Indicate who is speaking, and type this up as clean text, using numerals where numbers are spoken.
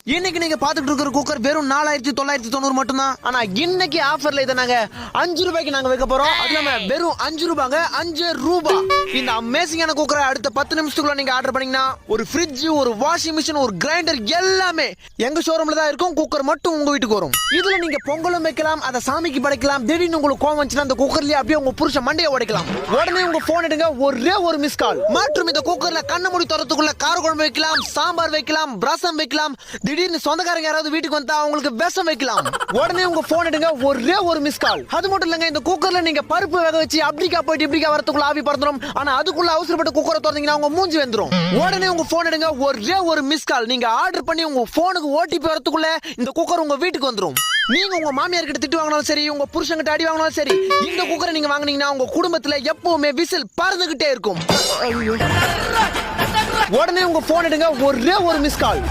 Speaker 1: இன்னைக்கு நீங்க பாத்துட்டு இருக்கிற குக்கர் வெறும் 4990 மட்டும் தான். ஆனா இன்னைக்கு ஆஃபர்ல இதை நாங்க 5 ரூபாய்க்கு நாங்க வைக்க போறோம். அது இல்லாம வெறும் 5 ரூபாங்க, 5 ரூபாய். இந்த அமேசிங்கான குக்கரை அடுத்த 10 நிமிஷத்துக்குள்ள நீங்க ஆர்டர் பண்ணீங்கன்னா ஒரு ஃப்ரிட்ஜ், ஒரு வாஷிங் மிஷின், ஒரு கிரைண்டர் எல்லாமே எங்க ஷோரூம்ல தான் இருக்கும். குக்கர் மட்டும் உங்க வீட்டுக்கு வரும். இதுல நீங்க பொங்கலும் வைக்கலாம், அதை சாமிக்கு படைக்கலாம். திடீர்னு உங்களுக்கு கோவம் வந்துச்சுன்னா அந்த குக்கர்லயே அப்படியே உங்க புருஷ மண்டையை உடைக்கலாம். உடனே உங்க போன் எடுங்க, ஒரே ஒரு மிஸ் கால். மற்றும் இந்த குக்கர்ல கண்ண மூடி தரத்துக்குள்ள கார குழம்பு வைக்கலாம், சாம்பார் வைக்கலாம், ரசம் வைக்கலாம். திடீர்னு சொந்தக்காரங்க யாராவது வீட்டுக்கு வந்தா அவங்களுக்கு விஷம் வைக்கலாம். உடனே உங்க போன் எடுங்க, ஒரே ஒரு மிஸ் கால். அது மட்டும் இல்லங்க, இந்த குக்கர்ல நீங்க பருப்பு வேக வச்சு அப்படிக்கா போயிட்டு இப்படிக்கா வரதுக்குள்ள ஆவி பறந்துரும். ஆனா அதுக்குள்ள அவசரப்பட்டு குக்கரை திறந்தீங்கன்னா உங்க மூஞ்சி வந்துரும். உடனே உங்க போன் எடுங்க, ஒரே ஒரு மிஸ் கால். நீங்க ஆர்டர் பண்ணி உங்க போனுக்கு ஓடிபி வரதுக்குள்ள இந்த குக்கர் உங்க வீட்டுக்கு வந்துரும். நீங்க உங்க மாமியார் கிட்ட திட்டு வாங்கினாலும் சரி, உங்க புருஷன் கிட்ட அடி வாங்கினாலும் சரி, இந்த குக்கரை நீங்க வாங்குனீங்கன்னா உங்க குடும்பத்துல எப்பவுமே விசில் பறந்துகிட்டே இருக்கும். உடனே உங்க போன் எடுங்க, ஒரே ஒரு மிஸ் கால்.